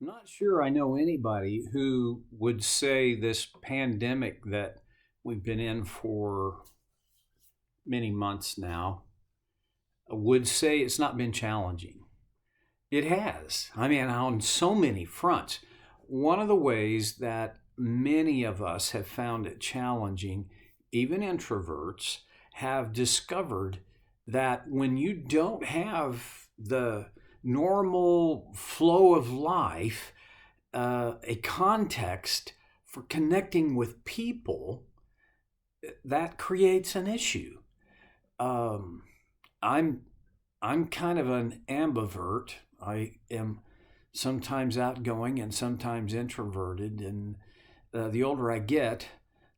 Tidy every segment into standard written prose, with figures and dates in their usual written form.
I'm not sure I know anybody who would say this pandemic that we've been in for many months now would say it's not been challenging. It has. I mean, on so many fronts. One of the ways that many of us have found it challenging, even introverts, have discovered that when you don't have the normal flow of life, a context for connecting with people, that creates an issue. Um, I'm I'm kind of an ambivert. I am sometimes outgoing and sometimes introverted, and the older I get,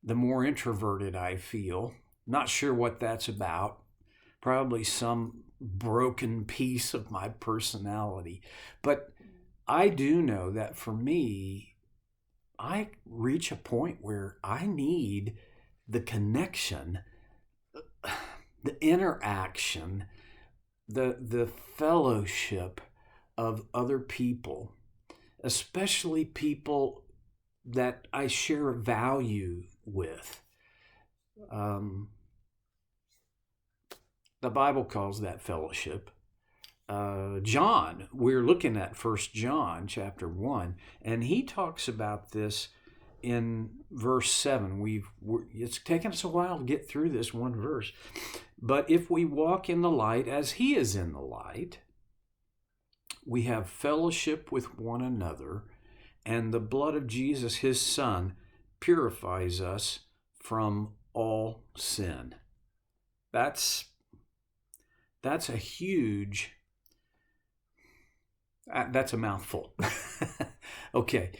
the more introverted I feel. Not sure what that's about. Probably some broken piece of my personality, but I do know that for me, I reach a point where I need the connection, the interaction, the fellowship of other people, especially people that I share a value with. Um, the Bible calls that fellowship. John, we're looking at First John chapter 1, and he talks about this in verse 7. It's taken us a while to get through this one verse. But if we walk in the light as he is in the light, we have fellowship with one another, and the blood of Jesus, his son, purifies us from all sin. That's that's a huge that's a mouthful. Okay,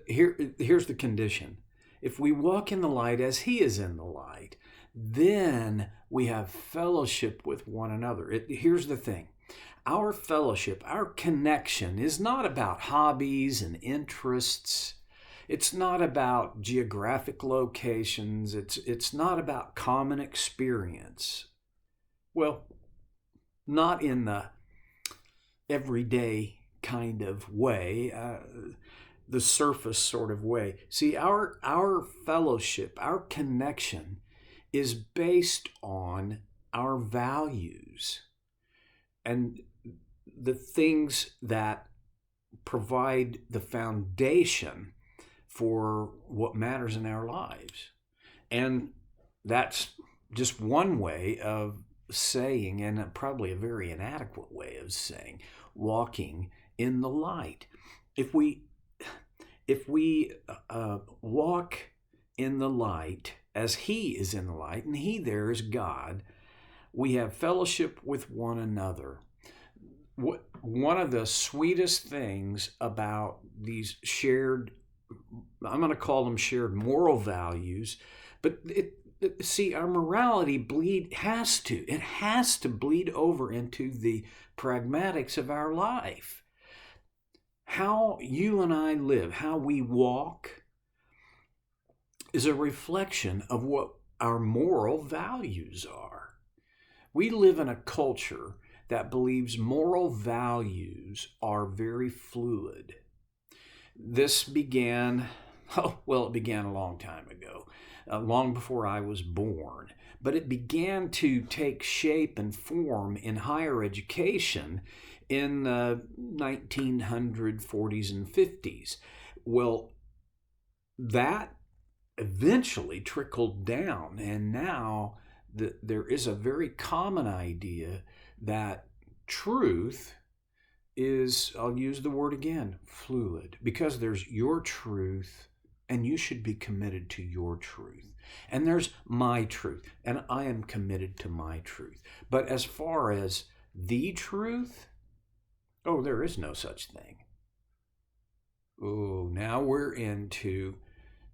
here's the condition. If we walk in the light as he is in the light, then we have fellowship with one another. Here's the thing. Our fellowship, our connection is not about hobbies and interests. It's not about geographic locations. It's not about common experience. Well, not in the everyday kind of way, the surface sort of way. See, our fellowship, our connection is based on our values and the things that provide the foundation for what matters in our lives. And that's just one way of saying, and probably a very inadequate way of saying, walking in the light. If we walk in the light as he is in the light, and he there is God, we have fellowship with one another. One of the sweetest things about these shared, I'm going to call them shared moral values, but see, our morality it has to bleed over into the pragmatics of our life. How you and I live, how we walk, is a reflection of what our moral values are. We live in a culture that believes moral values are very fluid. This began, oh, well, it began a long time ago, long before I was born. But it began to take shape and form in higher education in the 1940s and 50s. Well, that eventually trickled down, and now there is a very common idea that truth is, I'll use the word again, fluid, because there's your truth and you should be committed to your truth. And there's my truth, and I am committed to my truth. But as far as the truth, oh, there is no such thing. Oh, now we're into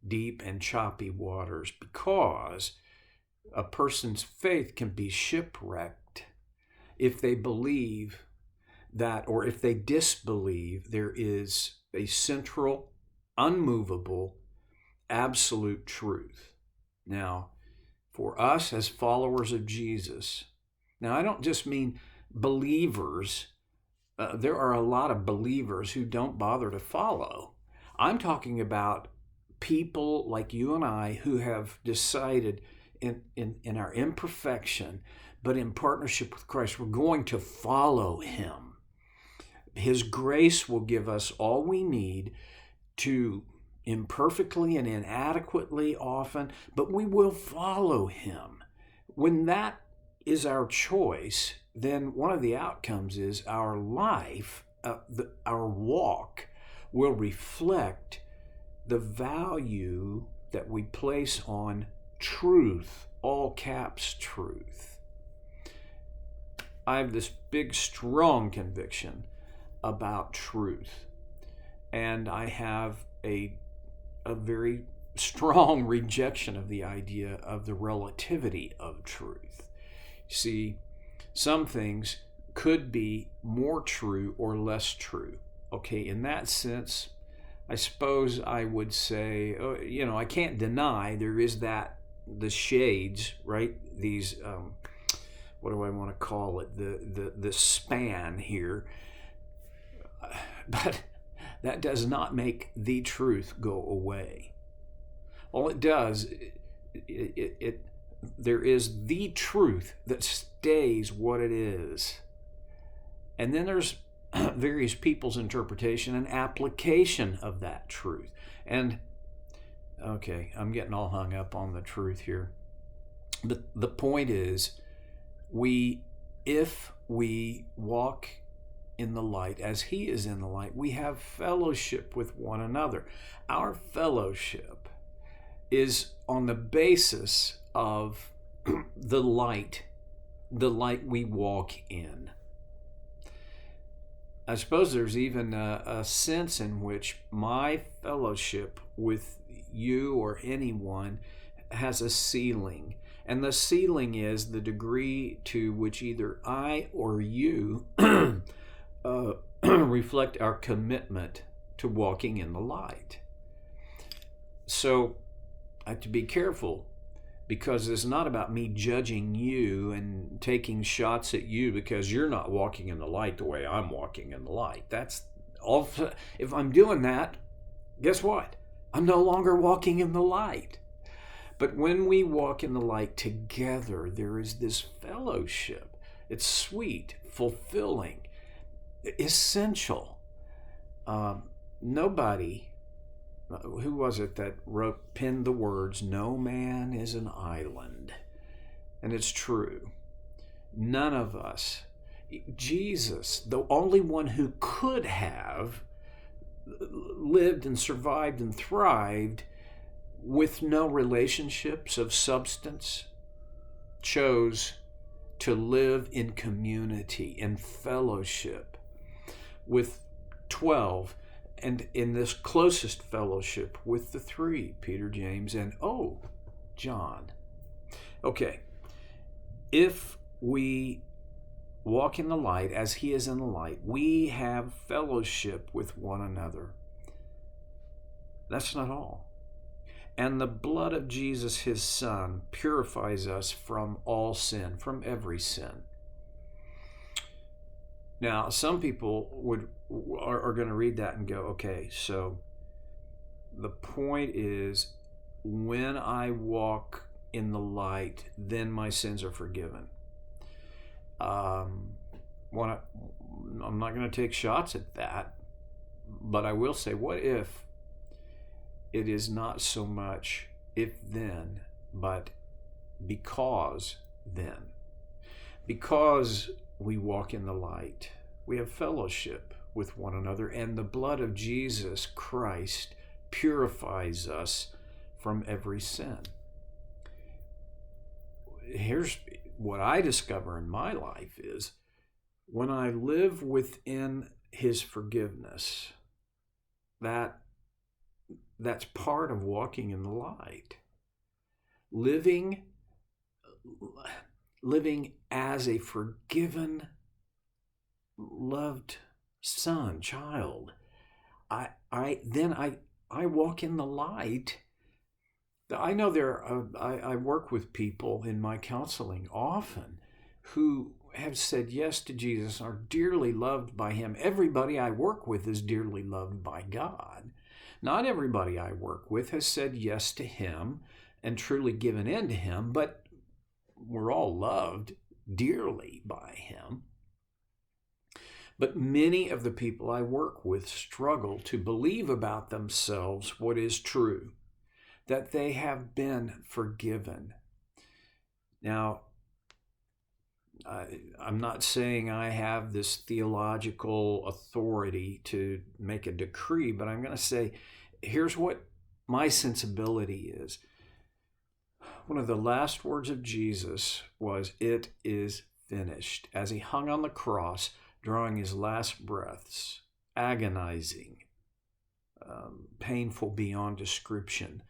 deep and choppy waters, because a person's faith can be shipwrecked if they believe that, or if they disbelieve, there is a central, unmovable, absolute truth. Now, for us as followers of Jesus, now I don't just mean believers there are a lot of believers who don't bother to follow. I'm talking about people like you and I who have decided in our imperfection, but in partnership with Christ, we're going to follow him. His grace will give us all we need to imperfectly and inadequately often, but we will follow him. When that is our choice, then one of the outcomes is our life, our walk, will reflect the value that we place on truth, all caps truth. I have this big, strong conviction about truth, and I have a very strong rejection of the idea of the relativity of truth. See, some things could be more true or less true. Okay, in that sense, I suppose I would say, I can't deny there is the shades, right? These, what do I want to call it? The span here. But that does not make the truth go away. All it does, there is the truth that stays what it is. And then there's various people's interpretation and application of that truth. And, okay, I'm getting all hung up on the truth here. But the point is, if we walk in the light as he is in the light, we have fellowship with one another. Our fellowship is on the basis of the light we walk in. I suppose there's even a sense in which my fellowship with you or anyone has a ceiling. And the ceiling is the degree to which either I or you reflect our commitment to walking in the light. So I have to be careful, because it's not about me judging you and taking shots at you because you're not walking in the light the way I'm walking in the light. That's all. If I'm doing that, guess what? I'm no longer walking in the light. But when we walk in the light together, there is this fellowship. It's sweet, fulfilling, essential. Nobody, who was it that penned the words, "No man is an island"? And it's true. None of us. Jesus, the only one who could have lived and survived and thrived with no relationships of substance, chose to live in community, in fellowship with 12, and in this closest fellowship with the three, Peter, James, and John. Okay, if we walk in the light as he is in the light, we have fellowship with one another. That's not all. And the blood of Jesus, his son, purifies us from all sin, from every sin. Now, some people are going to read that and go, okay, so the point is, when I walk in the light, then my sins are forgiven. I'm not going to take shots at that, but I will say, what if it is not so much if then, but because then? Because we walk in the light, we have fellowship with one another, and the blood of Jesus Christ purifies us from every sin. Here's what I discover in my life is, when I live within his forgiveness, that's part of walking in the light. Living as a forgiven, loved son, child. I walk in the light. I know I work with people in my counseling often who have said yes to Jesus are dearly loved by him. Everybody I work with is dearly loved by God. Not everybody I work with has said yes to him and truly given in to him, but we're all loved dearly by him. But many of the people I work with struggle to believe about themselves what is true, that they have been forgiven. Now, I'm not saying I have this theological authority to make a decree, but I'm going to say, here's what my sensibility is. One of the last words of Jesus was, "It is finished," as he hung on the cross, drawing his last breaths, agonizing, painful beyond description.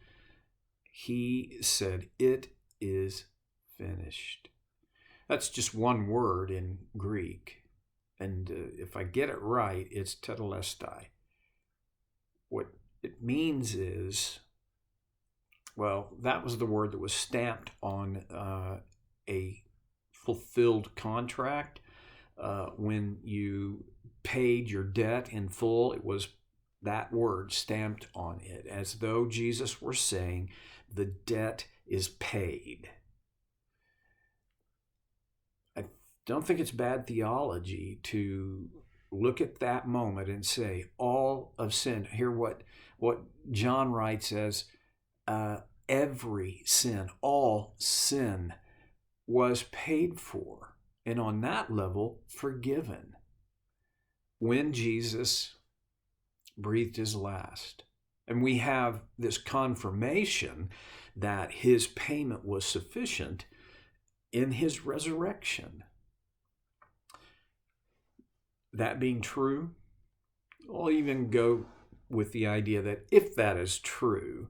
He said, "It is finished." That's just one word in Greek. And if I get it right, it's tetelestai. What it means is, well, that was the word that was stamped on a fulfilled contract. When you paid your debt in full, it was that word stamped on it, as though Jesus were saying, the debt is paid. I don't think it's bad theology to look at that moment and say, all of sin. Hear what John writes as every sin, all sin was paid for. And on that level, forgiven. When Jesus breathed his last. And we have this confirmation that his payment was sufficient in his resurrection. That being true, I'll even go with the idea that if that is true,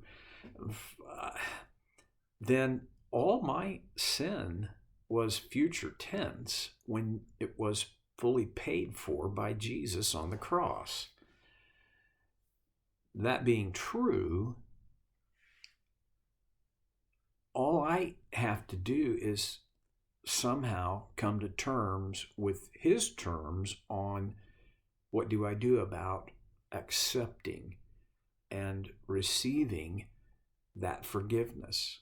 then all my sin was future tense when it was fully paid for by Jesus on the cross. That being true, all I have to do is somehow come to terms with his terms on what do I do about accepting and receiving that forgiveness,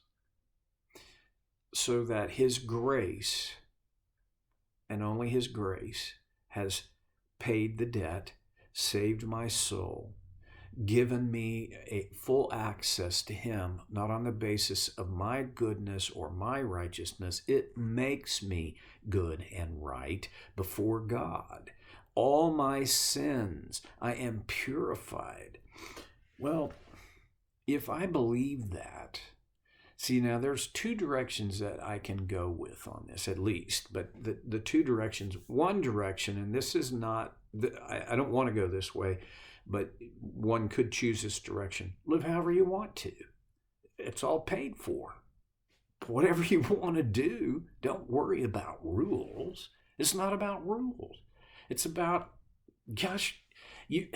so that his grace, and only his grace, has paid the debt, saved my soul, given me a full access to him, not on the basis of my goodness or my righteousness. It makes me good and right before God. All my sins, I am purified. Well, if I believe that, see, now there's two directions that I can go with on this, at least. But the two directions, one direction, and this is not, I don't want to go this way, but one could choose this direction. Live however you want to. It's all paid for. Whatever you want to do, don't worry about rules. It's not about rules. It's about, gosh, you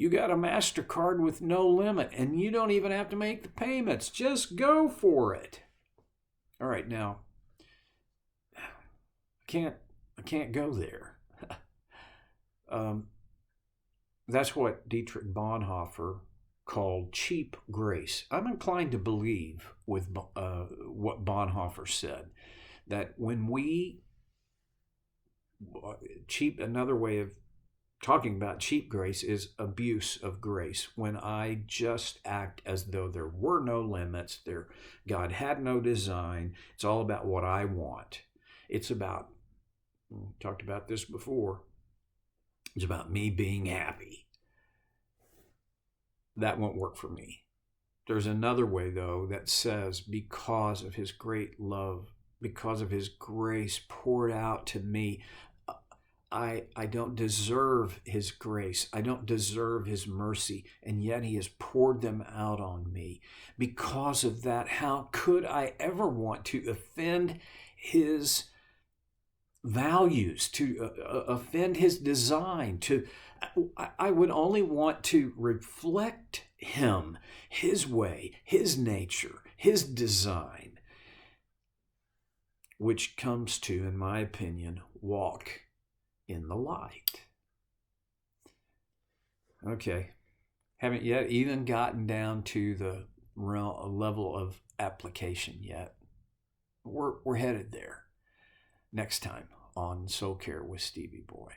got a MasterCard with no limit, and you don't even have to make the payments. Just go for it. All right, now, I can't go there. That's what Dietrich Bonhoeffer called cheap grace. I'm inclined to believe with what Bonhoeffer said, that when we another way of talking about cheap grace is abuse of grace, when I just act as though there were no limits, God had no design. It's all about what I want. It's about, we talked about this before, it's about me being happy. That won't work for me. There's another way, though, that says, because of his great love, because of his grace poured out to me, I don't deserve his grace. I don't deserve his mercy, and yet he has poured them out on me. Because of that, how could I ever want to offend his values, to offend his design? I would only want to reflect him, his way, his nature, his design. which comes to, in my opinion, walk in the light. Okay, haven't yet even gotten down to the level of application yet. We're headed there next time on Soul Care with Stevie Boy.